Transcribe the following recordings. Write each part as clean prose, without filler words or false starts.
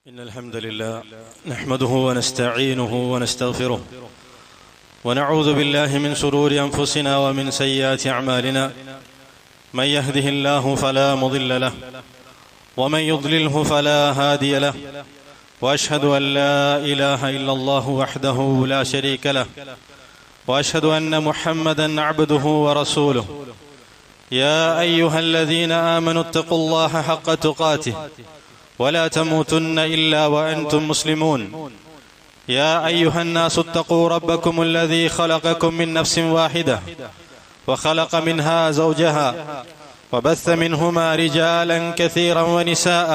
إن الحمد لله نحمده ونستعينه ونستغفره ونعوذ بالله من شرور أنفسنا ومن سيئات أعمالنا من يهده الله فلا مضل له ومن يضلله فلا هادي له وأشهد أن لا إله إلا الله وحده لا شريك له وأشهد أن محمدا عبده ورسوله يا أيها الذين آمنوا اتقوا الله حق تقاته ولا تموتن إلا وأنتم مسلمون يا أيها الناس اتقوا ربكم الذي خلقكم من نفس واحدة وخلق منها زوجها وبث منهما رجالا كثيرا ونساء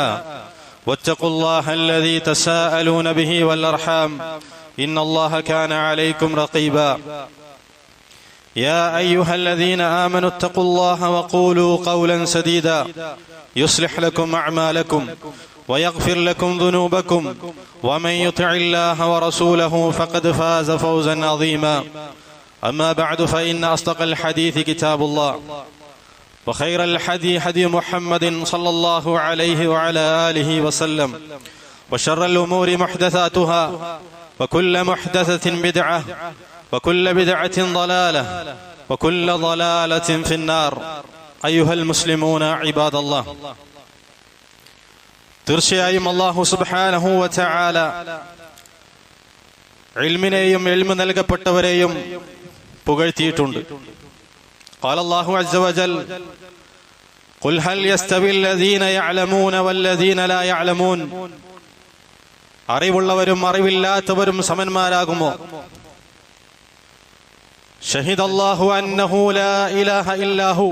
واتقوا الله الذي تساءلون به والأرحام إن الله كان عليكم رقيبا يا أيها الذين آمنوا اتقوا الله وقولوا قولا سديدا يصلح لكم أعمالكم ويغفر لكم ذنوبكم ومن يطع الله ورسوله فقد فاز فوزا عظيما أما بعد فإن أصدق الحديث كتاب الله وخير الحدي حدي محمد صلى الله عليه وعلى آله وسلم وشر الأمور محدثاتها وكل محدثة بدعة وكل بدعة ضلالة وكل ضلالة في النار أيها المسلمون عباد الله തീർച്ചയായും അല്ലാഹു സുബ്ഹാനഹു വ തആല ഇൽമിനെയും ഇൽമു നൽകപ്പെട്ടവരെയും പുകഴ്ത്തിയിട്ടുണ്ട്. ഖാല അല്ലാഹു അസ്സ വജൽ ഖുൽ ഹൽ യസ്തവി അല്ലദീന യഅലമൂന വല്ലദീന ലാ യഅലമൂൻ, അറിവുള്ളവരും അറിവില്ലാത്തവരും സമന്മാരാകുമോ? ഷഹിദല്ലാഹു അന്നഹു ലാ ഇലാഹ ഇല്ലാഹു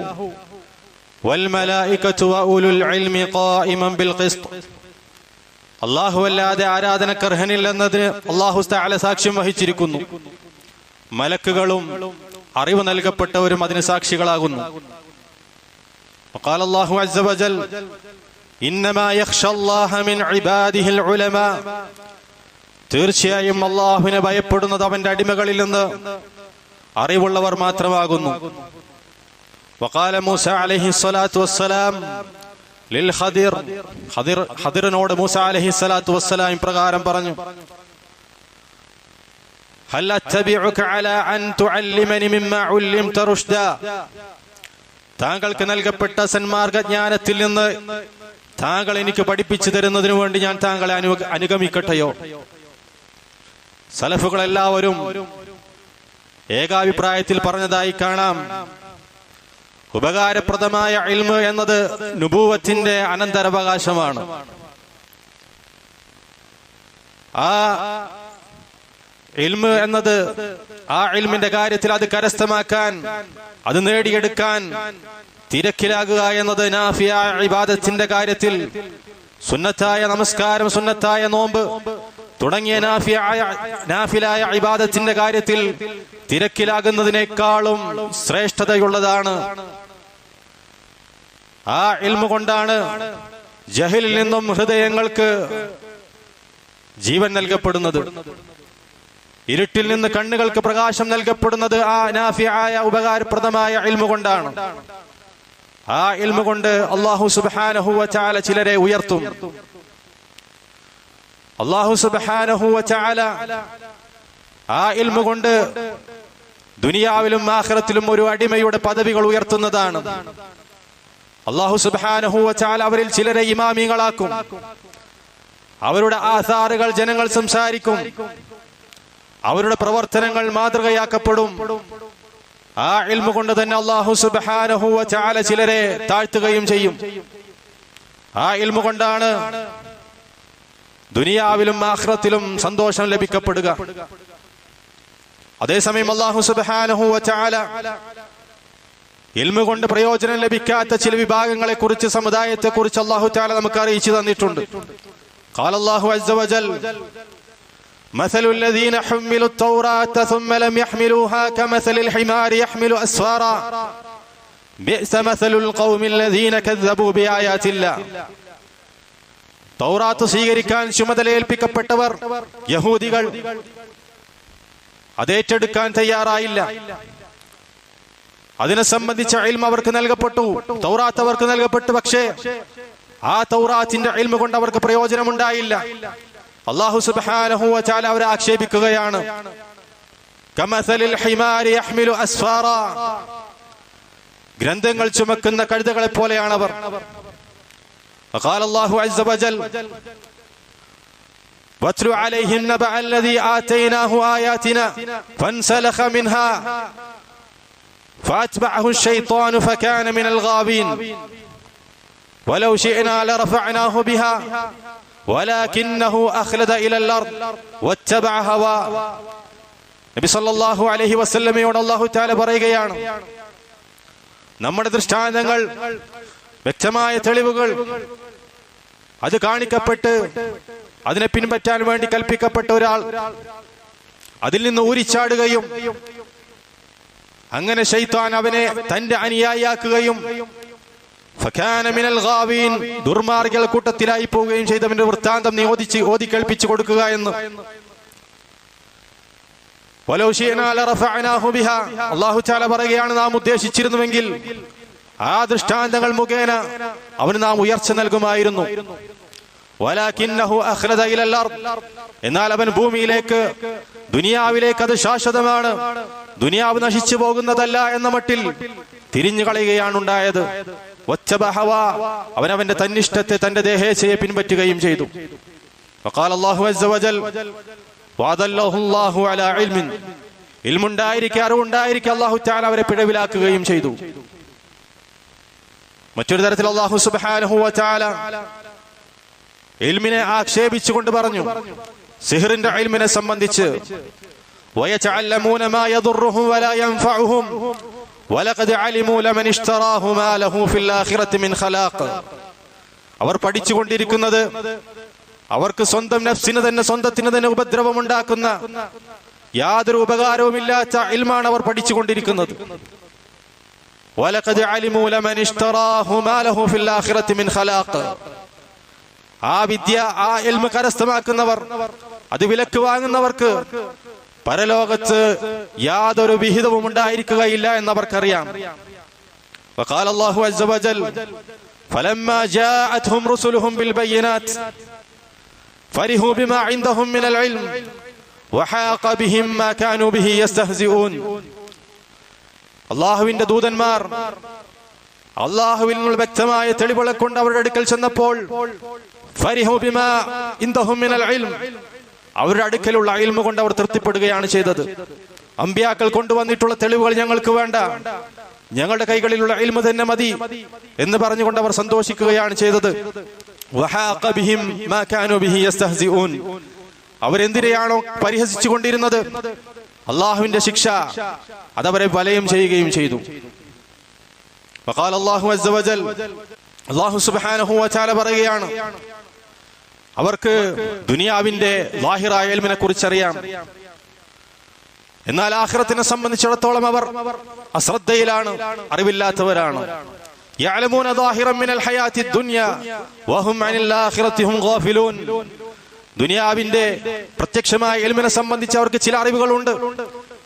വൽമലായികതു വഉലുൽ ഇൽമി ഖായിമൻ ബിൽ ഖിസ്ത്, അല്ലാഹു അല്ലാതെ ആരാധനക്കർഹനില്ലെന്നതിന് അല്ലാഹു തആല സാക്ഷ്യം വഹിച്ചിരിക്കുന്നു. മലക്കുകളും അറിവ് നൽകപ്പെട്ടവരും അതിന് സാക്ഷികളാകുന്നു. വഖാല അല്ലാഹു അസ്സ വജൽ ഇന്നമാ യഖ്ഷല്ലാഹ മിൻ ഇബാദിഹിൽ ഉലമാ, തീർച്ചയായും അല്ലാഹുവിനെ ഭയപ്പെടുന്നത് അവന്റെ അടിമകളിൽ നിന്ന് അറിവുള്ളവർ മാത്രമാകുന്നു. വഖാല മൂസ അലൈഹിസ്സലാത്തു വസ്സലാം ലിൽ ഖദിർ, ഖദിറിനോട് മൂസ അലൈഹിസ്സലാത്തു വസ്സലാം ഇപ്രകാരം പറഞ്ഞു, ഹൽ അത്തബിഉക അലാ അൻ തുഅല്ലിമനി മിമ്മാ ഉല്ലിംത റുഷ്ദാ, താങ്കൾക്ക് നൽകപ്പെട്ട സന്മാർഗജ്ഞാനത്തിൽ നിന്ന് താങ്കൾ എനിക്ക് പഠിപ്പിച്ചു തരുന്നതിനു വേണ്ടി ഞാൻ താങ്കളെ അനുഗമിക്കട്ടെയോ? സലഫുകൾ എല്ലാവരും ഏകാഭിപ്രായത്തിൽ പറഞ്ഞതായി കാണാം, ഉപകാരപ്രദമായ ഇൽമ് എന്നത് നുബൂവത്തിന്റെ അനന്തരാവകാശമാണ്. ആ ഇൽമ് എന്നത്, ആ ഇൽമിന്റെ കാര്യത്തിൽ അത് കരസ്ഥമാക്കാൻ, അത് നേടിയെടുക്കാൻ തിരക്കിലാകുക എന്നത് നാഫിയായ ഇബാദത്തിന്റെ കാര്യത്തിൽ, സുന്നത്തായ നമസ്കാരം, സുന്നത്തായ നോമ്പ് തുടങ്ങിയ നാഫിലായ ഇബാദത്തിന്റെ കാര്യത്തിൽ തിരക്കിലാകുന്നതിനേക്കാളും ശ്രേഷ്ഠതയുള്ളതാണ്. ആ ഇൽമു കൊണ്ടാണ് ജഹലിൽ നിന്നും ഹൃദയങ്ങൾക്ക് ജീവൻ നൽകപ്പെടുന്നത്, ഇരുട്ടിൽ നിന്ന് കണ്ണുകൾക്ക് പ്രകാശം നൽകപ്പെടുന്നത് ആ നാഫിയായ ഉപകാരപ്രദമായ ഇൽമു കൊണ്ടാണ്. ആ ഇൽമു കൊണ്ട് അല്ലാഹു സുബ്ഹാനഹു വ തആല ചിലരെ ഉയർത്തും. അല്ലാഹു സുബ്ഹാനഹു വ തആല ആ ഇൽമു കൊണ്ട് ദുനിയാവിലും ആഖിറത്തിലും ഒരു അടിമയുടെ പദവികൾ ഉയർത്തുന്നതാണ്. അല്ലാഹു സുബ്ഹാനഹു വ തആല അവരിൽ ചിലരെ ഇമാമികളാക്കും. അവരുടെ ആസാറുകൾ ജനങ്ങൾ സംസാരിക്കും. അവരുടെ പ്രവർത്തനങ്ങൾ മാതൃകയാക്കപ്പെടും. ആ ഇൽമു കൊണ്ട് തന്നെ അല്ലാഹു സുബ്ഹാനഹു വ തആല ചിലരെ താഴ്ത്തുകയും ചെയ്യും. ആ ഇൽമു കൊണ്ടാണ് ദുനിയാവിലും ആഖിറത്തിലും സന്തോഷം ലഭിക്കപ്പെടുക. അതേസമയം അല്ലാഹു സുബ്ഹാനഹു വ തആല ഇൽമു കൊണ്ട് പ്രയോജനം ലഭിക്കാത്ത ചില വിഭാഗങ്ങളെ കുറിച്ച്, സമുദായത്തെ കുറിച്ച് അല്ലാഹു തആല നമുക്ക് അറിയിച്ചു തന്നിട്ടുണ്ട്. ഖാല അല്ലാഹു അസ്സ വജൽ مثل الذين حملوا التوراة ثم لم يحملوها كمثل الحمار يحمل أسفارا بئس مثل القوم الذين كذبوا بآيات الله. തൗറാത്ത് സ്വീകരിക്കാൻ ചുമതലയേൽപ്പിക്കപ്പെട്ടവർ യഹൂദികൾ അതേറ്റെടുക്കാൻ തയ്യാറായില്ല. അതിനെ സംബന്ധിച്ച ഇൽമ അവർക്ക് നൽകപ്പെട്ടു, തൗറാത്ത് അവർക്ക് നൽകപ്പെട്ടു. പക്ഷേ ആ തൗറാത്തിന്റെ ഇൽമു കൊണ്ട് അവർക്ക് പ്രയോജനമുണ്ടായില്ല. അല്ലാഹു സുബ്ഹാനഹു വ തആല അവരെ ആക്ഷേപിക്കുകയാണ്. കമസലിൽ ഹിമാരി യഹ്മിലു അസ്ഫാറ, ഗ്രന്ഥങ്ങൾ ചുമക്കുന്ന കഴുതകളെ പോലെയാണ് അവർ. وقال الله عز وجل واتل عليهم نبأ الذي آتيناه آياتنا فانسلخ منها فأتبعه الشيطان فكان من الغاوين ولو شئنا لرفعناه بها ولكنه أخلد إلى الأرض واتبع هواه. നബി സല്ലല്ലാഹു അലൈഹി വസല്ലമയോട് അല്ലാഹു തആല പറയുകയാണ്, നമ്മുടെ ദൃഷ്ടാന്തങ്ങൾ, വ്യക്തമായ തെളിവുകൾ അത് കാണിക്കപ്പെട്ട് അതിനെ പിൻപറ്റാൻ വേണ്ടി കൽപ്പിക്കപ്പെട്ട ഒരാൾ അതിൽ നിന്ന് ഊരിച്ചാടുകയും അങ്ങനെ ശൈത്താൻ അവനെ തന്റെ അനുയായിയാക്കുകയും ഫകാന മിനൽ ഗാവീൻ, ദുർമാർഗ്ഗികളുടെ കൂട്ടത്തിലായി പോവുകയും ചെയ്തവന്റെ വൃത്താന്തം നീ ഓതി കേൾപ്പിച്ചു കൊടുക്കുക എന്ന്. വലൗ ശിഅനാ ലറഫഅനാഹു ബിഹാ, അല്ലാഹു തആല പറയുകയാണ്, നാം ഉദ്ദേശിച്ചിരുന്നുവെങ്കിൽ ആ ദൃഷ്ടാന്തങ്ങൾ മുഖേന അവന് നാം ഉയർച്ച നൽകുമായിരുന്നു. വലാകിന്നഹു അഖ്ലദ ഇലൽ അർദ്, എന്നാൽ അവൻ ഭൂമിയിലേക്ക്, ദുനിയാവിലേക്ക്, അത് ശാശ്വതമാണ്, ദുനിയാവ് നശിച്ചു പോകുന്നതല്ല എന്ന മട്ടിൽ തിരിഞ്ഞു കളയുകയാണ് ഉണ്ടായത്. അവൻ അവന്റെ തന്നിഷ്ടത്തെ, തന്റെ ദേഹേച്ഛയെ പിൻപറ്റുകയും ചെയ്തു. വഖാല അല്ലാഹു അസ്സ വജൽ വഅദല്ലഹു അല്ലാഹു അലാ ഇൽമിൻ, ഇൽമുണ്ടായിരിക്കെ, അറിവുണ്ടായിരിക്കെ അല്ലാഹു തആല അവരെ പിഴവിലാക്കുകയും ചെയ്തു. മറ്റൊരു തരത്തിൽ അല്ലാഹു സുബ്ഹാനഹു വ തആല ഇൽമിനെ ആക്ഷേപിച്ചുകൊണ്ട് പറഞ്ഞു, സിഹ്റിന്റെ ഇൽമിനെ സംബന്ധിച്ച്, വയതഅല്ലമൂന മാ യദുർറുഹും വലാ യൻഫഉഹും വലഖദ് അലിമൂ ലമൻ ഇശ്തറാഹു മാ ലഹു ഫിൽ ആഖിറതി മിൻ ഖലാഖ്. അവർ പഠിച്ചുകൊണ്ടിരിക്കുന്നത് അവർക്ക് സ്വന്തം നഫ്സിന് തന്നെ, സ്വന്തത്തിന് തന്നെ ഉപദ്രവമുണ്ടാക്കുന്ന, യാതൊരു ഉപകാരവുമില്ലാത്ത ഇൽമാണ് അവർ പഠിച്ചുകൊണ്ടിരിക്കുന്നത്. വലഖദ് അലിമൂ ലമൻ ഇശ്തറാഹു മാ ലഹു ഫിൽ ആഖിറതി മിൻ ഖലാഖ്. ആ വിദ്യ, ആ ഇൽമ കരസ്ഥമാക്കുന്നവർ, അത് വിലക്ക് വാങ്ങുന്നവർക്ക് പരലോകത്ത് യാതൊരു വിഹിതവും ഉണ്ടായിരിക്കുകയില്ല എന്നവർക്കറിയാം. വഖാല അല്ലാഹു അസ്സ വജൽ ഫലമ്മാ ജാഅത്ഹും റുസുലുഹും ബിൽ ബയ്യിനാത് ഫരിഹു ബിമാ ഇൻദഹും മിനൽ ഇൽം വഹാഖ ബിഹിം മാ കാനൂ ബിഹി യസ്തഹ്സിഊൻ. അല്ലാഹുവിന്റെ ദൂതന്മാർ അല്ലാഹുവിൽ നിന്നുള്ള വ്യക്തമായ തെളിവുകളെ കൊണ്ട് അവരുടെ അടുക്കൽ ചെന്നപ്പോൾ ഫരിഹു ബിമാ ഇൻദഹും മിനൽ ഇൽം, അവരുടെ അടുക്കലുള്ള ഇൽമ കൊണ്ട് അവർ തൃപ്തിപ്പെടുകയാണ് ചെയ്തത്. അമ്പിയാക്കൾ കൊണ്ടുവന്നിട്ടുള്ള തെളിവുകൾ ഞങ്ങൾക്ക് വേണ്ട, ഞങ്ങളുടെ കൈകളിലുള്ള ഇൽമ തന്നെ മതി എന്ന് പറഞ്ഞുകൊണ്ട് അവർ സന്തോഷിക്കുകയാണ് ചെയ്തത്. വഹാഖ ബിഹിം മാ കാനൂ ബിഹി യസ്തഹ്സിഊൻ, അവരെന്തിനെയാണോ പരിഹസിച്ചു കൊണ്ടിരുന്നത്, അല്ലാഹുവിന്റെ ശിക്ഷ അതവരെ വലയം ചെയ്യുകയും ചെയ്തു. വഖാല അല്ലാഹു അസ്സ വജൽ, അല്ലാഹു സുബ്ഹാനഹു വ തആല പറയുകയാണ്, അവർക്ക് ദുനിയാവിന്റെ ലാഹിറായ ഇൽമിനെ കുറിച്ചറിയാം, എന്നാൽ ആഖിറത്തിനെ സംബന്ധിച്ചിടത്തോളം അവർ അശ്രദ്ധയിലാണ്, അറിവില്ലാത്തവരാണ്. യഅലമൂന ളാഹിറൻ മിനൽ ഹയാത്തി ദുനിയ വഹും അനിൽ ആഖിറതി ഹും ഗാഫിലൂൻ. ദുനിയാവിന്റെ പ്രത്യക്ഷമായ ഇൽമിനെ സംബന്ധിച്ച് അവർക്ക് ചില അറിവുകളുണ്ട്,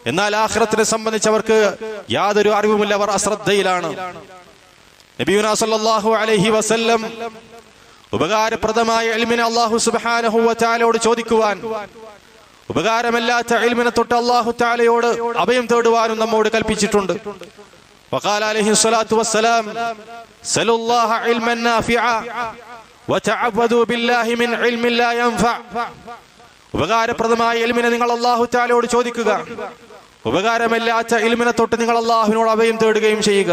എന്നാൽ ആഖിറത്തിനെ സംബന്ധിച്ച് അവർക്ക് യാതൊരു അറിവുമില്ല, അവർ അശ്രദ്ധയിലാണ്. നബിയുനാ സല്ലല്ലാഹു അലൈഹി വസല്ലം ഉപകാരപ്രദമായ ഇൽമിനെ അല്ലാഹു സുബ്ഹാനഹു വ തആലയോട് ചോദിക്കുവാൻ, ഉപകാരമല്ലാത്ത ഇൽമിനെ തൊട്ട് അല്ലാഹു തആലയോട് അഭയം തേടുവാനും നമ്മോട് കൽപ്പിച്ചിട്ടുണ്ട്. വഖാല അലൈഹി സ്വലാത്തു വസ്സലാം സലുല്ലാഹ ഇൽമൻ നാഫിഅ വതഅവദു ബില്ലാഹി മിൻ ഇൽമിൻ ലാ യൻഫഅ. ഉപകാരപ്രദമായ ഇൽമിനെ നിങ്ങൾ അല്ലാഹു തആലയോട് ചോദിക്കുക, ഉപകാരമല്ലാത്ത ഇൽമിനെ തൊട്ട് നിങ്ങൾ അല്ലാഹുവിനോട് അഭയം തേടുകയും ചെയ്യുക.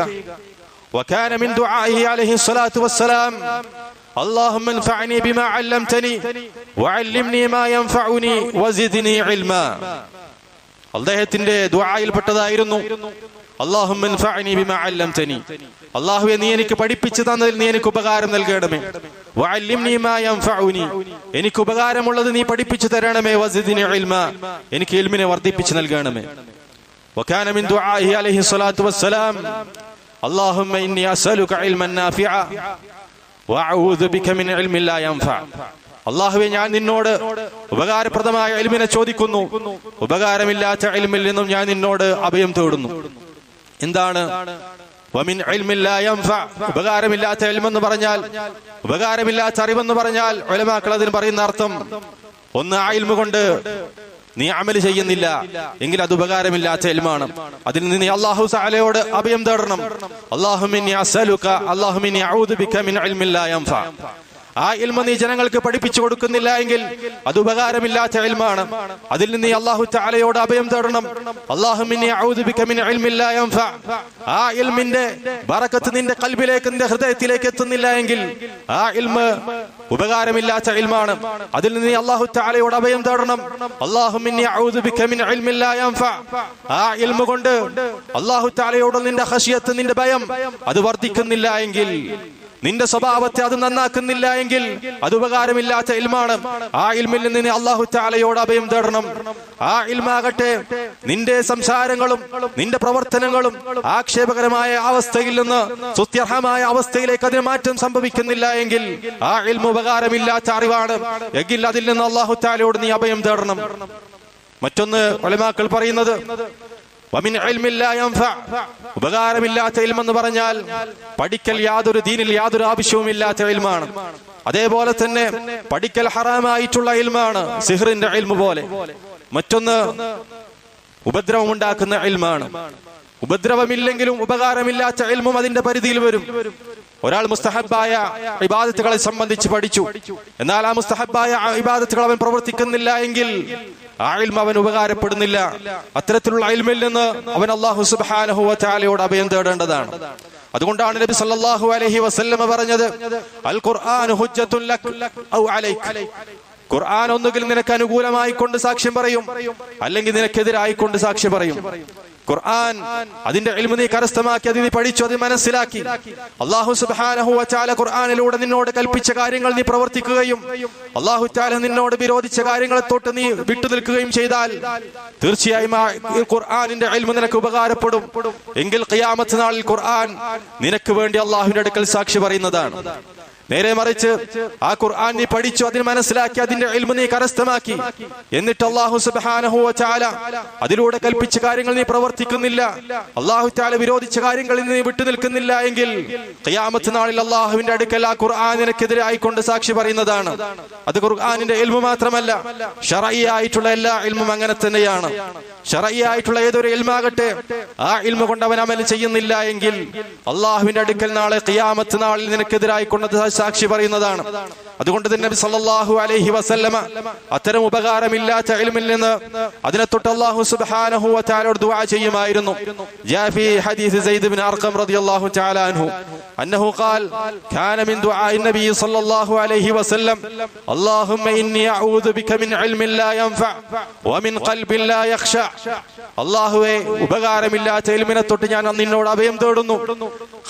വകാന മിൻ ദുആഇഹി അലൈഹി സ്വലാത്തു വസ്സലാം اللهم انفعني بما علمتني وعلمني ما ينفعني وزدني علما. അദ്ദേഹത്തിന്റെ ദുആയിൽ പെട്ടതായിരുന്നു اللهم انفعني بما علمتني, അല്ലാഹുവേ നീ എനിക്ക് പഠിപ്പിച്ചു തന്നതിൽ നീ എനിക്ക് ഉപകാരം നൽകണമേ. وعلمني ما ينفعني, എനിക്ക് ഉപകാരമുള്ളത് നീ പഠിപ്പിച്ചു തരണമേ. وزدني علما, എനിക്ക് ഇൽമിനെ വർദ്ധിപ്പിച്ചു നൽകണമേ. وكان من دعائه عليه الصلاة والسلام اللهم إني أسألك علما نافعا വഅഊദു ബിക മിൻ ഇൽമിൻ ലാ യൻഫഅ. അല്ലാഹുവേ ഞാൻ നിന്നോട് ഉപകാരപ്രദമായ ഇൽമിനെ ചോദിക്കുന്നു, ഉപകാരമില്ലാത്ത ഇൽമിൽ നിന്നും ഞാൻ നിന്നോട് അഭയം തേടുന്നു. എന്താണ് വമിൻ ഇൽമിൻ ലാ യൻഫഅ, ഉപകാരമില്ലാത്ത ഇൽമെന്ന് പറഞ്ഞാൽ, ഉപകാരമില്ലാത്ത അറിവെന്ന് പറഞ്ഞാൽ ഉലമാക്കൾ അതിന് പറയുന്ന അർത്ഥം, ഒന്ന് ആ ഇൽമു കൊണ്ട് നീ അമൽ ചെയ്യുന്നില്ല എങ്കിൽ അത് ഉപകാരമില്ലാത്ത ഇൽമാണ്. അതിൽ നിന്ന് നീ അല്ലാഹു തആലയോട് അഭയം തേടണം. അല്ലാഹുമ്മ ഇന്നി അസ്അലുക, അല്ലാഹുമ്മ ഇന്നി അഊദു ബിക മിൻ ഇൽമിൻ ലാ യൻഫഅ. ആ ഇൽമ നീ ജനങ്ങൾക്ക് പഠിപ്പിച്ചു കൊടുക്കുന്നില്ല എങ്കിൽ അത് ഉപകാരമില്ലാത്ത ഇൽമാണ്. അതിൽ നിന്ന് നീ അല്ലാഹു തആലയോട് അഭയം തേടണം. അല്ലാഹുമ്മ ഇന്നി അഊദു ബിക മിൻ ഇൽമിൻ ലാ യൻഫഅ. ആ ഇൽമിന്റെ ബറക്കത്ത് നിന്റെ ഖൽബിലേക്ക്, നിന്റെ ഹൃദയത്തിലേക്ക് എത്തുന്നില്ല എങ്കിൽ ആ ഇൽമ ഉപകാരമില്ലാത്ത ഇൽമാണ്. അതിൽ നിന്ന് നീ അല്ലാഹു തആലയോട് അഭയം തേടണം. അല്ലാഹുമ്മ ഇന്നി അഊദു ബിക മിൻ ഇൽമിൻ ലാ യൻഫഅ. ആ ഇൽമ കൊണ്ട് അല്ലാഹു തആലയോട് നിന്റെ ഖശിയത്ത്, നിന്റെ ഭയം അത് വർദ്ധിക്കുന്നില്ല എങ്കിൽ, നിന്റെ സ്വഭാവത്തെ അത് നന്നാക്കുന്നില്ല എങ്കിൽ അത് ഉപകാരമില്ലാത്ത ഇൽമാണ്. ആ ഇൽമിൽ നിന്ന് നീ അല്ലാഹു തആലയോട് അഭയം തേടണം. ആ ഇൽമാകട്ടെ നിന്റെ സംസാരങ്ങളും നിന്റെ പ്രവർത്തനങ്ങളും ആക്ഷേപകരമായ അവസ്ഥയിൽ നിന്ന് സ്തുത്യർഹമായ അവസ്ഥയിലേക്ക് അതിന് മാറ്റം സംഭവിക്കുന്നില്ല എങ്കിൽ ആ ഇൽമ ഉപകാരമില്ലാത്ത അറിവാണ് എങ്കിൽ അതിൽ നിന്ന് അല്ലാഹു തആലയോട് നീ അഭയം തേടണം. മറ്റൊന്ന് ഉലമാക്കൾ പറയുന്നത് വമിൻ ഇൽമിൻ ലാ യൻഫഅ, ഉപകാരമില്ലാത്ത ഇൽമെന്ന് പറഞ്ഞാൽ പഠിക്കൽ യാതൊരു ദീനിൽ യാതൊരു ആവശ്യവുമില്ലാത്ത ഇൽമാണ്. അതേപോലെ തന്നെ പഠിക്കൽ ഹറാമായിട്ടുള്ള ഇൽമാണ്, സിഹ്റിന്റെ ഇൽമു പോലെ. മറ്റൊന്ന് ഉപദ്രവം ഉണ്ടാക്കുന്ന ഇൽമാണ്. ഉപദ്രവമില്ലെങ്കിലും ഉപകാരമില്ലാത്ത ഇൽമും അതിന്റെ പരിധിയിൽ വരും. ഒരാൾ മുസ്തഹബായ ഇബാദത്തുകളെ സംബന്ധിച്ച് പഠിച്ചു, എന്നാൽ ആ മുസ്തഹബായ ഇബാദത്തുകൾ അവൻ പ്രവർത്തിക്കുന്നില്ല എങ്കിൽ ആ ഇൽമ അവൻ ഉപകാരപ്പെടുന്നില്ല. അത്തരത്തിലുള്ള ഇൽമിൽ നിന്ന് അവൻ അല്ലാഹു സുബ്ഹാനഹു വ തആലയോട് അഭയം തേടേണ്ടതാണ്. അതുകൊണ്ടാണ് നബി സല്ലല്ലാഹു അലൈഹി വസല്ലം പറഞ്ഞത്, അൽ ഖുർആനു ഹുജ്ജത്തുൻ ലക ഔ അലൈക. ഖുർആൻ ഒന്നുകിൽ നിനക്ക് അനുകൂലമായി കൊണ്ട് സാക്ഷ്യം പറയും, അല്ലെങ്കിൽ നിനക്കെതിരായി കൊണ്ട് സാക്ഷ്യം പറയും. ഖുർആൻ അതിന്റെ ഇൽമു നീ കരസ്ഥമാക്കി, അത് നീ പഠിച്ചു, അത് മനസ്സിലാക്കി, അല്ലാഹു സുബ്ഹാനഹു വ തആല ഖുർആനിലൂടെ നിന്നോട് കൽപ്പിച്ച കാര്യങ്ങൾ നീ പ്രവർത്തിക്കുകയും അല്ലാഹു തആല നിന്നോട് വിരോധിച്ച കാര്യങ്ങളെ തൊട്ട് നീ വിട്ടുനിൽക്കുകയും ചെയ്താൽ തീർച്ചയായും ആ ഖുർആനിന്റെ ഇൽമു നിനക്ക് ഉപകാരപ്പെടും. എങ്കിൽ ഖിയാമത്ത് നാളിൽ ഖുർആൻ നിനക്ക് വേണ്ടി അല്ലാഹുവിന്റെ അടുക്കൽ സാക്ഷി പറയുന്നതാണ്. നേരെ മറിച്ച് ആ ഖുർആൻ നീ പഠിച്ചു, അതിന് മനസ്സിലാക്കി, അതിന്റെ ഇൽമു നീ കരസ്ഥമാക്കി, എന്നിട്ട് അല്ലാഹു സുബ്ഹാനഹു വ തആല അതിലൂടെ കൽപ്പിച്ച കാര്യങ്ങൾ നീ പ്രവർത്തിക്കുന്നില്ല, അല്ലാഹു തആല വിരോധിച്ച കാര്യങ്ങളിൽ നീ വിട്ടുനിൽക്കുന്നില്ല എങ്കിൽ ഖിയാമത്ത് നാളിൽ അല്ലാഹുവിന്റെ അടുക്കൽ ആ ഖുർആൻ നിനക്കെതിരായിക്കൊണ്ട് സാക്ഷി പറയുന്നതാണ്. അത് ഖുർആനിന്റെ ഇൽമു മാത്രമല്ല, ശർഈ ആയിട്ടുള്ള എല്ലാ ഇൽമും അങ്ങനെ തന്നെയാണ്. ശർഈ ആയിട്ടുള്ള ഏതൊരു ഇൽമാകട്ടെ ആ ഇൽമു കൊണ്ട് അവൻ അമൽ ചെയ്യുന്നില്ല എങ്കിൽ അല്ലാഹുവിന്റെ അടുക്കൽ നാളെ ഖിയാമത്ത് നാളിൽ നിനക്കെതിരായിക്കൊണ്ട് സാക്ഷി പറയുന്നതാണ്. അതുകൊണ്ട് തന്നെ നബി സല്ലല്ലാഹു അലൈഹി വസല്ലമ അത്തരം ഉപകാരമില്ലാത്ത ഇൽമിൽ നിന്ന് അതിനെ തൊട്ട് അല്ലാഹു സുബ്ഹാനഹു വ തആലയോട് ദുആ ചെയ്യുമായിരുന്നു. ജാ ഫീ ഹദീസ് സയ്യിദ് ഇബ്നു അർഖം റളിയല്ലാഹു തആല അൻഹു അന്നഹു ഖാൽ കാന മിൻ ദുആഇ നബി സല്ലല്ലാഹു അലൈഹി വസല്ലം അല്ലാഹുമ്മ ഇന്നി അഊദു ബിക മിൻ ഇൽമിൻ ലാ യൻഫഅ വ മിൻ ഖൽബിൻ ലാ യഖ്ശ. അല്ലാഹുവേ, ഉപകാരമില്ലാത്ത ഇൽമിനെ തൊട്ട് ഞാൻ നിന്നോട് അഭയം തേടുന്നു.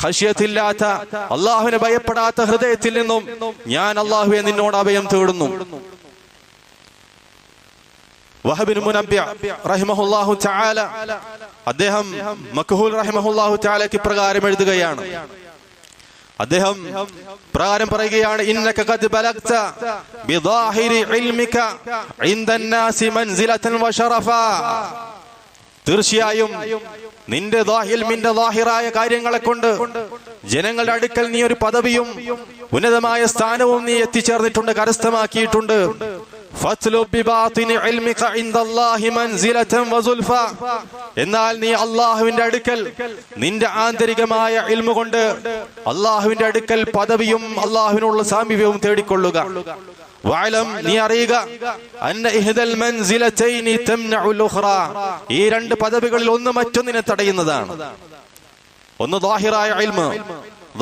ഖശിയത്തില്ലാത്ത, അല്ലാഹുവിനെ ഭയപ്പെടാത്ത ഹൃദയത്തിൽ നിന്നും ഞാൻ അല്ലാഹുവേ നിന്നോട് അഭയം തേടുന്നു. വഹബ് ബിൻ മുനബ്ബി റഹിമഹുല്ലാഹു തആല അദ്ദേഹം മക്ഹൂൽ റഹിമഹുല്ലാഹു തആലയ്ക്ക് പ്രകാരം എഴുതുകയാണ്. അദ്ദേഹം പ്രകാരം പറയുകയാണ്, ഇന്നക ഖദ് ബലഗ്ത ബിദാഹിരി ഇൽമിക ഇൻദന്നാസി മൻസിലതൻ വശറഫാ. തീർച്ചയായും നിന്റെ ഇൽമിന്റെ ളാഹിറായ കാര്യങ്ങളെ കൊണ്ട് ജനങ്ങളുടെ അടുക്കൽ നീ ഒരു പദവിയും ഉന്നതമായ സ്ഥാനവും നീ എത്തിച്ചേർന്നിട്ടുണ്ട്, കരസ്ഥമാക്കിയിട്ടുണ്ട്. എന്നാൽ നീ അള്ളാഹുവിന്റെ അടുക്കൽ നിന്റെ ആന്തരികമായ ഇൽമു കൊണ്ട് അള്ളാഹുവിന്റെ അടുക്കൽ പദവിയും അള്ളാഹുവിനുള്ള സാമീപ്യവും തേടിക്കൊള്ളുക. നീ അറിയുക, ഈ രണ്ട് പദവികളിൽ ഒന്ന് മറ്റൊന്നിനെ തടയുന്നതാണ്. ഒന്ന് ളാഹിറായ ഇൽമ്,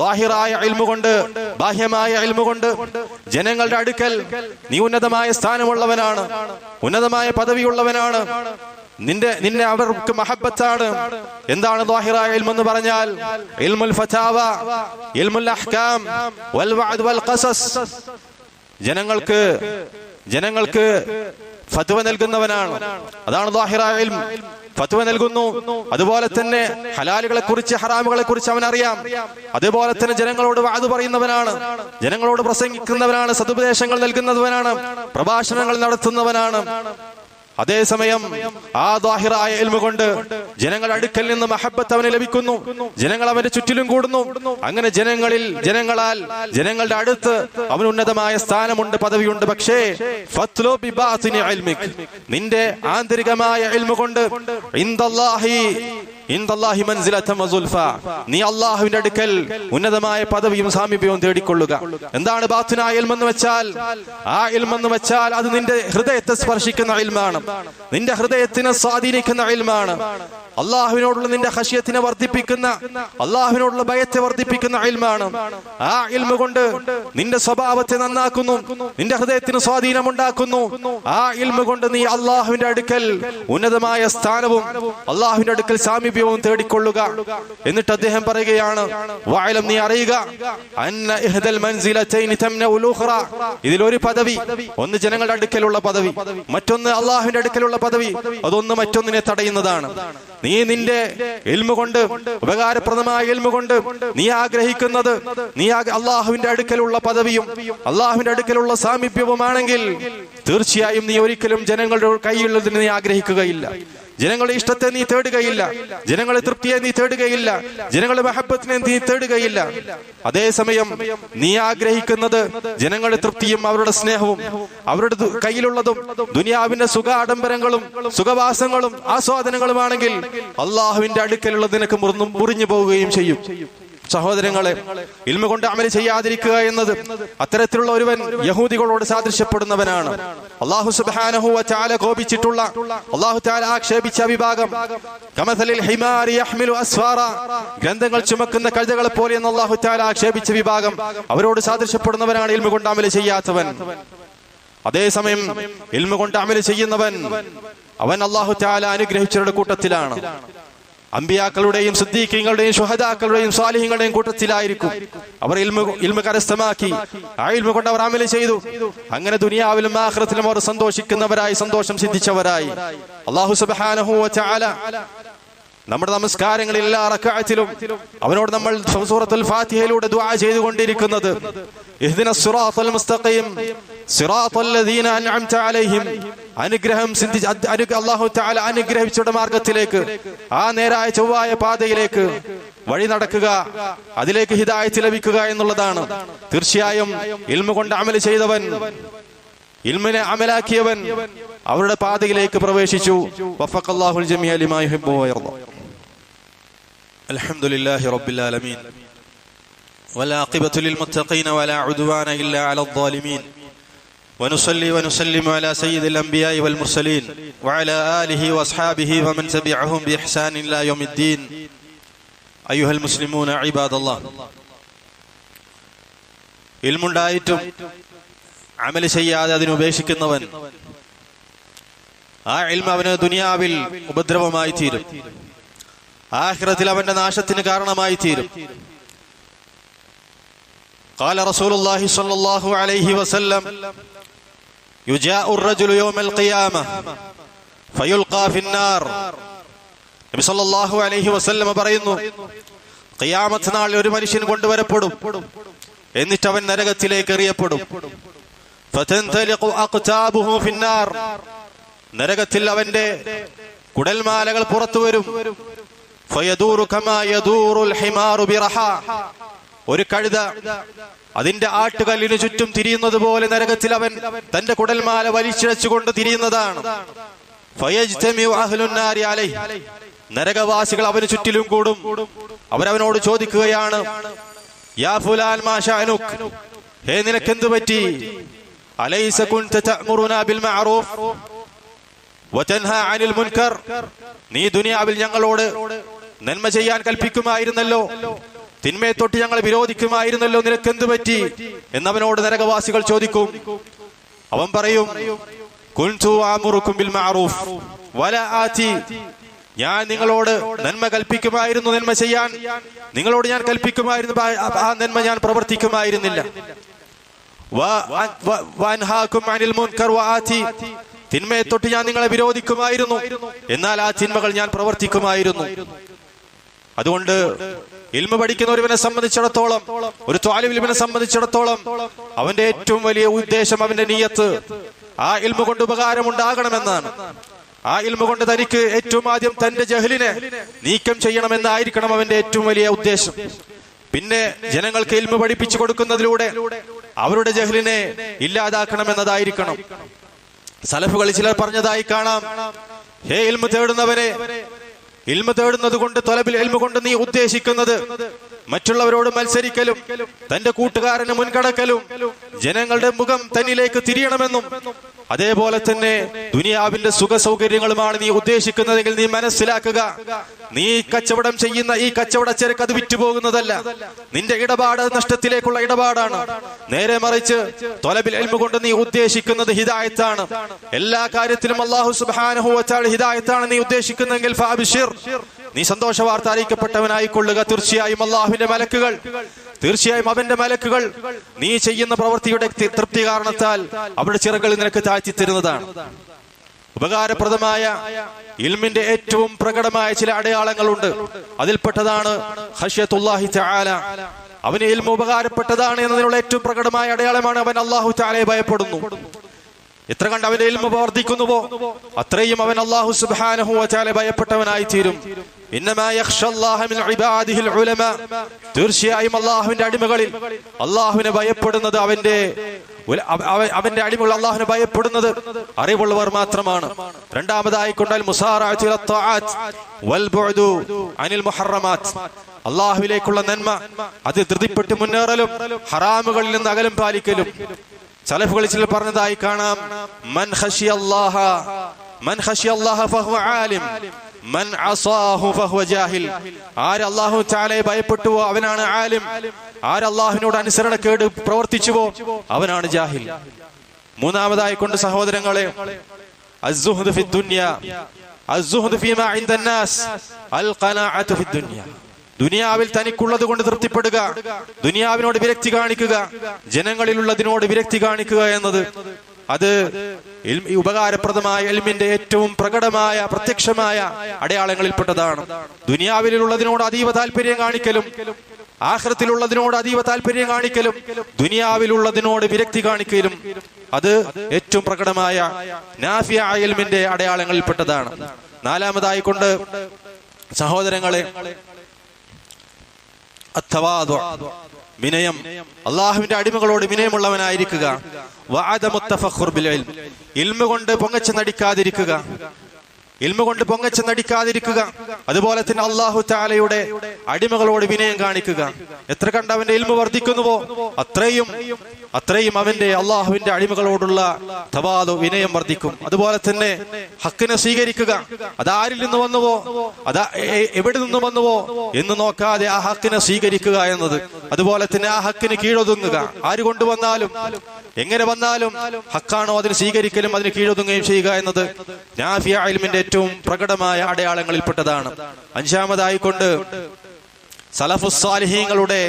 ളാഹിറായ ഇൽമു കൊണ്ട്, ബാഹ്യമായ ഇൽമു കൊണ്ട് ജനങ്ങളുടെ അടുക്കൽ നീ ഉന്നതമായ സ്ഥാനമുള്ളവനാണ്, ഉന്നതമായ പദവിയുള്ളവനാണ്, നിന്നെ അവർക്ക് മഹബത്താണ്. എന്താണ് ളാഹിറായ ഇൽമു എന്ന് പറഞ്ഞാൽ? ഇൽമുൽ ഫതാവ, ഇൽമുൽ അഹ്കാം, വൽ വഅദ് വൽ ഖസസ്. ജനങ്ങൾക്ക് ഫത്വ നൽകുന്നവനാണ്. അതാണ് ളാഹിറായ ഇൽമു. ഫത്വ നൽകുന്നു. അതുപോലെ തന്നെ ഹലാലുകളെ കുറിച്ച് ഹറാമുകളെ കുറിച്ച് അവൻ അറിയാം. അതുപോലെ തന്നെ ജനങ്ങളോട് വഅദ് പറയുന്നവനാണ്, ജനങ്ങളോട് പ്രസംഗിക്കുന്നവനാണ്, സതുപദേശങ്ങൾ നൽകുന്നവനാണ്, പ്രഭാഷണങ്ങൾ നടത്തുന്നവനാണ്. അതേസമയം ആ ദാഹിറായ ഇൽമു കൊണ്ട് ജനങ്ങളുടെ അടുക്കൽ നിന്ന് മഹബ്ബത്ത് അവന് ലഭിക്കുന്നു, ജനങ്ങൾ അവന്റെ ചുറ്റിലും കൂടുന്നു. അങ്ങനെ ജനങ്ങളാൽ ജനങ്ങളുടെ അടുത്ത് അവന് ഉന്നതമായ സ്ഥാനമുണ്ട്, പദവിയുണ്ട്. പക്ഷേ നിന്റെ ആന്തരികമായ ഇൽമു കൊണ്ട് നീ അല്ലാഹുവിന്റെ അടുക്കൽ ഉന്നതമായ പദവിയും സാമീപ്യവും തേടിക്കൊള്ളുക. എന്താണ് ബാത്തിനായ ഇൽമെന്ന് വെച്ചാൽ? ആ ഇൽമെന്ന് വെച്ചാൽ അത് നിന്റെ ഹൃദയത്തെ സ്പർശിക്കുന്ന ഇൽമാണ്, നിന്റെ ഹൃദയത്തിനെ സ്വാധീനിക്കുന്ന ഇൽമാണ്, അള്ളാഹുവിനോടുള്ള നിന്റെ ഖശിയത്തിനെ വർദ്ധിപ്പിക്കുന്ന, അള്ളാഹുവിനോടുള്ള ഭയത്തെ വർദ്ധിപ്പിക്കുന്ന ഇൽമാണ്. ആ ഇൽമ കൊണ്ട് നിന്റെ സ്വഭാവത്തെ നന്നാക്കുന്നു, നിന്റെ ഹൃദയത്തിന് സ്വാധീനമുണ്ടാക്കുന്നു. ആ ഇൽമ കൊണ്ട് നീ അള്ളാഹുവിന്റെ അടുക്കൽ ഉന്നതമായ സ്ഥാനവും അള്ളാഹുവിന്റെ അടുക്കൽ സാമീപ്യവും തേടിക്കൊള്ളുക. എന്നിട്ട് അദ്ദേഹം പറയുകയാണ്, വഅലം, നീ അറിയുക, അന്ന ഇഹ്ദൽ മൻസിലതൈനി തംനഉൽ ഉഖറ, ഇതിലൊരു പദവി, ഒന്ന് ജനങ്ങളുടെ അടുക്കലുള്ള പദവി, മറ്റൊന്ന് അള്ളാഹുവിന്റെ അടുക്കലുള്ള പദവി, അതൊന്ന് മറ്റൊന്നിനെ തടയുന്നതാണ്. നീ നിന്റെ ഇൽമു കൊണ്ട്, ഉപകാരപ്രദമായ ഇൽമു കൊണ്ട് നീ ആഗ്രഹിക്കുന്നത് നീ അള്ളാഹുവിന്റെ അടുക്കലുള്ള പദവിയും അള്ളാഹുവിന്റെ അടുക്കലുള്ള സാമീപ്യവുമാണെങ്കിൽ തീർച്ചയായും നീ ഒരിക്കലും ജനങ്ങളുടെ കയ്യിലുള്ളതിന് നീ ആഗ്രഹിക്കുകയില്ല, ജനങ്ങളുടെ ഇഷ്ടത്തെ നീ തേടുകയില്ല, ജനങ്ങളുടെ തൃപ്തിയെ നീ തേടുകയില്ല, ജനങ്ങളുടെ മഹബത്തിനെ നീ തേടുകയില്ല. അതേസമയം നീ ആഗ്രഹിക്കുന്നത് ജനങ്ങളുടെ തൃപ്തിയും അവരുടെ സ്നേഹവും അവരുടെ കയ്യിലുള്ളതും ദുനിയാവിന്റെ സുഖാഡംബരങ്ങളും സുഖവാസങ്ങളും ആസ്വാദനങ്ങളുമാണെങ്കിൽ അള്ളാഹുവിന്റെ അടുക്കലുള്ളത് നിനക്ക് മുറിഞ്ഞു പോവുകയും ചെയ്യും. സഹോദരങ്ങളെ, ഇൽമ കൊണ്ട് അമൽ ചെയ്യാതിരിക്കുക എന്നത് അത്തരത്തിലുള്ള ഒരുവൻ യഹൂദികളോട് സാദൃശ്യപ്പെടുന്നവനാണ്. അല്ലാഹു സുബ്ഹാനഹു വ തആല കോപിച്ചിട്ടുള്ള, അല്ലാഹു തആല ആക്ഷേപിച്ച വിഭാഗം കമസലിൽ ഹിമാരി യഹ്മിലു അസ്ഫാറ, ഗ്രന്ഥങ്ങൾ ചുമക്കുന്ന കഴുതകളെ പോലെ എന്ന് അല്ലാഹു തആല ആക്ഷേപിച്ച വിഭാഗം അവരോട് സാദൃശ്യപ്പെടുന്നവനാണ് ഇൽമ കൊണ്ട് അമൽ ചെയ്യാത്തവൻ. അതേസമയം ഇൽമ കൊണ്ട് അമൽ ചെയ്യുന്നവൻ അവൻ അല്ലാഹു തആല അനുഗ്രഹിച്ചവരുടെ കൂട്ടത്തിലാണ്. അമ്പിയാക്കളുടെയും സിദ്ദീഖീങ്ങളുടെയും ശുഹദാക്കളുടെയും സാലിഹീങ്ങളുടെയും കൂട്ടത്തിലായിരിക്കും. അവർ ഇൽമ കരസ്ഥമാക്കി, ആ ഇൽമ കൊണ്ട് അവർ അമൽ ചെയ്തു. അങ്ങനെ ദുനിയാവിലും ആഖിറത്തിലും അവർ സന്തോഷിക്കുന്നവരായി, സന്തോഷം സിദ്ധിച്ചവരായി. അല്ലാഹു സുബ്ഹാനഹു വ തആല നമ്മുടെ നമസ്കാരങ്ങളിൽ എല്ലാ റക്അത്തിലും അവനോട് നമ്മൾ സൂറത്തുൽ ഫാത്തിഹയിലൂടെ ദുആ ചെയ്തുകൊണ്ടിരിക്കുന്നത് ഇഹ്ദിനസ് സിറാത്തൽ മുസ്തഖീം സിറാത്തൽ ലദീന അൻഅംത അലൈഹിം, അനുഗ്രഹം അല്ലാഹു തആല അനുഗ്രഹിച്ചവരുടെ മാർഗത്തിലേക്ക്, ആ നേരായ ചൊവ്വായ പാതയിലേക്ക് വഴി നടക്കുക, അതിലേക്ക് ഹിദായത്ത് ലഭിക്കുക എന്നുള്ളതാണ്. തീർച്ചയായും ഇൽമ കൊണ്ട് അമൽ ചെയ്തവൻ, ഇൽമിനെ അമലാക്കിയവൻ അവരുടെ പാതയിലേക്ക് പ്രവേശിച്ചു. വഫഖല്ലാഹുൽ ജമീഅ ലിമാ യുഹിബ്ബു വ യർദ. അൽഹംദുലില്ലാഹി റബ്ബിൽ ആലമീൻ വൽആഖിബതു ലിൽ മുത്തഖീന വലാ ഉദ്വാന ഇല്ലാ അലൽ ളാലിമീൻ വനുസല്ലി വനുസല്ലിമു അലാ സയ്യിദിൽ അംബിയാഇ വൽ മുർസലീൻ വഅലാ ആലിഹി വഅസ്ഹാബിഹി വമൻ തബിഅഹും ബിഇഹ്സാൻ ഇലാ യൗമിദ്ദീൻ. അയ്യുഹൽ മുസ്ലിമൂന ഇബാദല്ലാഹ്, ഇൽമുണ്ടായിട്ടും അമൽ ചെയ്യാതെ അതിനുപേക്ഷിക്കുന്നവൻ, ആ ഇൽമ അവന് ദുനിയാവിൽ ഉപദ്രവമായി തീരും, ആഖിറത്തിൽ അവന്റെ നാശത്തിന് കാരണമായി തീരും. قال رسول الله صلى الله عليه وسلم يجاء الرجل يوم القيامة فيلقى في النار. നബി സല്ലല്ലാഹു അലൈഹി വസല്ലം പറയുന്നു, ഖിയാമത്ത് നാളിൽ ഒരു മനുഷ്യൻ കൊണ്ടുവരപ്പെടും, എന്നിട്ട് അവൻ നരകത്തിലേക്ക് എറിയപ്പെടും. ഫതൻതലിഖു അഖ്താബുഹു ഫി النار, നരകത്തിൽ അവന്റെ കുടൽമാലകൾ പുറത്തു വരും. ഫയദൂറു കമാ യദൂറുൽ ഹിമാറു ബിറഹാ, ഒരു കഴുത അതിന്റെ ആട്ടുകല്ലിനു ചുറ്റും തിരിയുന്നത് പോലെ നരകത്തിൽ അവൻ തന്റെ കുടൽമാല വലിച്ചിഴച്ചുകൊണ്ട് തിരിയുന്നതാണ്. ഫയജ്തമിഉ അഹ്ലുൻ നാരി അലൈഹി, നരകവാസികൾ അവന് ചുറ്റിലും കൂടും. അവരവനോട് ചോദിക്കുകയാണ്, യാ ഫുലാൻ മാ ശഅനുക്, ഹേ നിനക്കെന്തു പറ്റി? അലൈസ കുൻത തഅമുറുനാ ബിൽ മഅറൂഫ് വതൻഹാ അനിൽ മുൻകർ, നീ ദുനിയാവിൽ ഞങ്ങളോട് നന്മ ചെയ്യാൻ കൽപ്പിക്കുമായിരുന്നല്ലോ, തിന്മയെ തൊട്ട് ഞങ്ങൾ വിരോധിക്കുമായിരുന്നല്ലോ, നിനക്കെന്തു പറ്റി എന്നവനോട് നരകവാസികൾ ചോദിക്കും. അവൻ പറയും, കുൻതു ആമുറുക്കും ബിൽ മഅറൂഫ് വലാ ആതി, ഞാൻ നിങ്ങളോട് നന്മ കൽപ്പിക്കുമായിരുന്നു, നന്മ ചെയ്യാൻ നിങ്ങളോട് ഞാൻ കൽപ്പിക്കുമായിരുന്നു, ആ നന്മ ഞാൻ പ്രവർത്തിക്കുമായിരുന്നില്ല. വഅൻഹാകും അനിൽ മുൻകർ വആതി, തിന്മയെ തൊട്ട് ഞാൻ നിങ്ങളെ വിരോധിക്കുമായിരുന്നു, എന്നാൽ ആ തിന്മകൾ ഞാൻ പ്രവർത്തിക്കുമായിരുന്നു. അതുകൊണ്ട് ഇൽമ പഠിക്കുന്ന ഒരുവനെ സംബന്ധിച്ചിടത്തോളം, ഒരു ത്വാലിബ് ഇൽമിനെ സംബന്ധിച്ചിടത്തോളം അവന്റെ ഏറ്റവും വലിയ ഉദ്ദേശം, അവന്റെ നിയ്യത്ത് ആ ഇൽമ കൊണ്ട് ഉപകാരം ഉണ്ടാകണമെന്നാണ്. ആ ഇൽമ കൊണ്ട് തനിക്ക് ഏറ്റവും ആദ്യം തന്റെ ജഹലിനെ നീക്കം ചെയ്യണമെന്നായിരിക്കണം അവന്റെ ഏറ്റവും വലിയ ഉദ്ദേശം. പിന്നെ ജനങ്ങൾക്ക് ഇൽമ പഠിപ്പിച്ചു കൊടുക്കുന്നതിലൂടെ അവരുടെ ജഹലിനെ ഇല്ലാതാക്കണമെന്നതായിരിക്കണം. സലഫുകളിൽ ചിലർ പറഞ്ഞതായി കാണാം, ഹേ ഇൽമ തേടുന്നവരെ, ഇൽമ തേടുന്നത് കൊണ്ട്, തൊലബിൽ ഇൽമ കൊണ്ട് നീ ഉദ്ദേശിക്കുന്നത് മറ്റുള്ളവരോട് മത്സരിക്കലും തന്റെ കൂട്ടുകാരന് മുൻകടക്കലും ജനങ്ങളുടെ മുഖം തന്നിലേക്ക് തിരിയണമെന്നും അതേപോലെ തന്നെ ദുനിയാവിന്റെ സുഖ സൗകര്യങ്ങളുമാണ് നീ ഉദ്ദേശിക്കുന്നതെങ്കിൽ നീ മനസ്സിലാക്കുക, നീ കച്ചവടം ചെയ്യുന്ന ഈ കച്ചവടച്ചരക്ക് അത് വിറ്റുപോകുന്നതല്ല, നിന്റെ ഇടപാട് നഷ്ടത്തിലേക്കുള്ള ഇടപാടാണ്. നേരെ മറിച്ച് തൊലബിൽ ഇൽമ കൊണ്ട് നീ ഉദ്ദേശിക്കുന്നത് ഹിദായത്താണ്. എല്ലാ കാര്യത്തിലും അല്ലാഹു സുബ്ഹാനഹു വ തആല ഹിദായത്താണ് നീ ഉദ്ദേശിക്കുന്നെങ്കിൽ ഫഅബ്ശിർ, നീ സന്തോഷ വാർത്ത അറിയിക്കപ്പെട്ടവനായിക്കൊള്ളുക. തീർച്ചയായും അല്ലാഹുവിന്റെ മലക്കുകൾ, തീർച്ചയായും അവന്റെ മലക്കുകൾ നീ ചെയ്യുന്ന പ്രവൃത്തിയുടെ തൃപ്തി കാരണത്താൽ അവരുടെ ചിറകുകൾ നിനക്ക് താഴ്ത്തി തരുന്നതാണ്. ഉപകാരപ്രദമായ ഇൽമിന്റെ ഏറ്റവും പ്രകടമായ ചില അടയാളങ്ങളുണ്ട്. അതിൽപ്പെട്ടതാണ് ഖശ്യത്തുല്ലാഹി തആല. അവന് ഇൽമ ഉപകാരപ്പെട്ടതാണ് എന്നതിനുള്ള ഏറ്റവും പ്രകടമായ അടയാളമാണ് അവൻ അല്ലാഹു തആലയെ ഭയപ്പെടുന്നു. എത്ര കണ്ട് അവന്റെ ഇൽമ വർദ്ധിക്കുന്നുവോ അത്രയും അവൻ അല്ലാഹു സുബ്ഹാനഹു വ തആല ഭയപ്പെട്ടവനായി തീരും. ഇന്നമാ യഖ്ഷല്ലാഹ മിൻ ഇബാദിഹിൽ ഉലമാ, തീർച്ചയായും അല്ലാഹുവിന്റെ അടിമകളിൽ അല്ലാഹുവിനെ ഭയപ്പെടുന്നത് അവന്റെ അടിമകൾ അല്ലാഹുവിനെ ഭയപ്പെടുന്നത് അറിവുള്ളവർ മാത്രമാണ്. രണ്ടാമതായി കൊണ്ടാൽ മുസാറഅതു ഇല ത്വആത്ത് വൽ ബുഅദു അനിൽ മുഹറമാത്ത്, അല്ലാഹുവിലേക്കുള്ള നന്മ അത് ധൃതിപ്പെട്ട് മുന്നേറലും ഹറാമുകളിൽ നിന്ന് അകലം പാലിക്കലും. സലഫുകളിൽ ചിലർ പറഞ്ഞതായി കാണാം, മൻ ഖശിയല്ലാഹ ഫഹുവ ആലിം മൻ അസാഹു ഫഹുവ ജാഹിൽ. ആര് അല്ലാഹു തആലയെ ഭയപ്പെട്ടുവോ അവനാണ് ആലിം, ആര് അല്ലാഹുവിനോട് അനുസരണക്കേട് പ്രവർത്തിച്ചുവോ അവനാണ് ജാഹിൽ. മൂന്നാമതായി കൊണ്ട് സഹോദരങ്ങളെ, അസ്സുഹ്ദു ഫി ദുനിയ, അസ്സുഹ്ദു ഫീമാ ഇൻദന്നാസ്, അൽ ഖനാഅതു ഫി ദുനിയ. ദുനിയാവിൽ തനിക്കുള്ളത് കൊണ്ട് തൃപ്തിപ്പെടുക, ദുനിയാവിനോട് വിരക്തി കാണിക്കുക, ജനങ്ങളിലുള്ളതിനോട് വിരക്തി കാണിക്കുക എന്നത് അത് ഉപകാരപ്രദമായ ഇൽമിന്റെ ഏറ്റവും പ്രകടമായ പ്രത്യക്ഷമായ അടയാളങ്ങളിൽപ്പെട്ടതാണ്. ദുനിയാവിലുള്ളതിനോട് അതീവ താല്പര്യം കാണിക്കലും ആഖിറത്തിലുള്ളതിനോട് അതീവ താല്പര്യം കാണിക്കലും ദുനിയാവിലുള്ളതിനോട് വിരക്തി കാണിക്കലും അത് ഏറ്റവും പ്രകടമായ നാഫിയ ഇൽമിന്റെ അടയാളങ്ങളിൽപ്പെട്ടതാണ്. നാലാമതായി കൊണ്ട് സഹോദരങ്ങളെ, അത്തവാദു, വിനയം, അള്ളാഹുവിന്റെ അടിമകളോട് വിനയമുള്ളവനായിരിക്കുക. വഅദമു തഫഖുർ ബിൽ ഇൽം, ഇൽമ കൊണ്ട് പൊങ്ങച്ച നടിക്കാതിരിക്കുക, ഇൽമ കൊണ്ട് പൊങ്ങച്ച നടിക്കാതിരിക്കുക. അതുപോലെ തന്നെ അല്ലാഹു തആലയുടെ അടിമകളോട് വിനയം കാണിക്കുക. എത്ര കണ്ട് അവന്റെ ഇൽമ വർദ്ധിക്കുന്നുവോ അത്രയും അവന്റെ അള്ളാഹുവിന്റെ അടിമകളോടുള്ള തവാദു, വിനയം വർദ്ധിക്കും. അതുപോലെ തന്നെ ഹക്കിനെ സ്വീകരിക്കുക. അതാരിൽ നിന്ന് വന്നുവോ, എവിടെ നിന്ന് വന്നുവോ എന്ന് നോക്കാതെ ആ ഹക്കിനെ സ്വീകരിക്കുക എന്നത്. അതുപോലെ തന്നെ ആ ഹക്കിന് കീഴൊതുങ്ങുക. ആര് കൊണ്ടുവന്നാലും എങ്ങനെ വന്നാലും ഹക്കാണോ അതിന് സ്വീകരിക്കലും അതിന് കീഴൊതുങ്ങുകയും ചെയ്യുക എന്നത് നാഫിയ ഇൽമിന്റെ ഏറ്റവും പ്രകടമായ അടയാളങ്ങളിൽപ്പെട്ടതാണ്. അഞ്ചാമതായി കൊണ്ട് സലഫുസ് സാലിഹീങ്ങളുടെ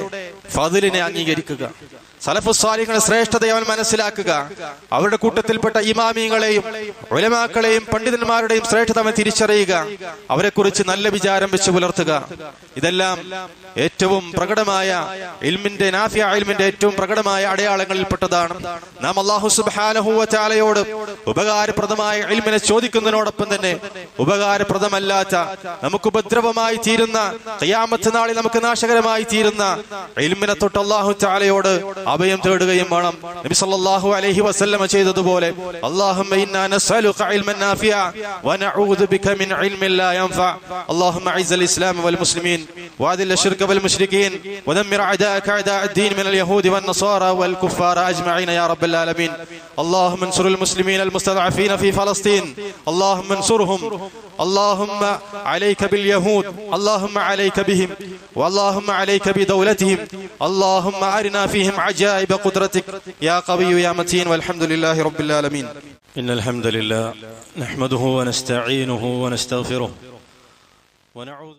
ഫദ്ലിനെ അംഗീകരിക്കുക. സലഫുസ് സാലിഹീങ്ങളുടെ ശ്രേഷ്ഠതയെ അവൻ മനസ്സിലാക്കുക. അവരുടെ കൂട്ടത്തിൽപ്പെട്ട ഇമാമിങ്ങളെയും ഉലമാക്കളെയും പണ്ഡിതന്മാരുടെയും ശ്രേഷ്ഠത അവൻ തിരിച്ചറിയുക. അവരെ കുറിച്ച് നല്ല വിചാരം വെച്ച് പുലർത്തുക. ഇതെല്ലാം ഏറ്റവും പ്രകടമായ ഇൽമിന്റെ, നാഫിയ ഇൽമിന്റെ ഏറ്റവും പ്രകടമായ അടയാളങ്ങളിൽപ്പെട്ടതാണ്. നാം അല്ലാഹു സുബ്ഹാനഹു വ തആലയോട് ഉപകാരപ്രദമായ ഇൽമിനെ ചോദിക്കുന്നതിനോടൊപ്പം തന്നെ ഉപകാരപ്രദമല്ലാത്ത, നമുക്ക് ഉപദ്രവമായി തീരുന്ന, ഖിയാമത്ത് നാളിൽ നമുക്ക് നാശകരമായി തീരുന്ന ഇൽമിനെ തൊട്ട് അല്ലാഹു തആലയോട് അഭയം തേടുകയും വേണം. നബി സല്ലല്ലാഹു അലൈഹി വസല്ലമ ചെയ്തതുപോലെ, അല്ലാഹുമ്മ ഇന്നാ നസ്അലുക ഇൽമൻ നാഫിഅ വ നഊദു ബിക മിൻ ഇൽമിൻ ലാ യൻഫഅ. അല്ലാഹുമ്മ അഇസ്സൽ ഇസ്ലാമ വൽ മുസ്ലിമീൻ വഅദിൽ الشرك والمشركين ودمر أعداءك أعداء الدين من اليهود والنصارى والكفار أجمعين يا رب العالمين. اللهم انصر المسلمين المستضعفين في فلسطين، اللهم انصرهم، اللهم عليك باليهود، اللهم عليك بهم، واللهم عليك بدولتهم، اللهم أرنا فيهم عجائب قدرتك يا قوي يا متين، والحمد لله رب العالمين. إن الحمد لله نحمده ونستعينه ونستغفره ونعوذ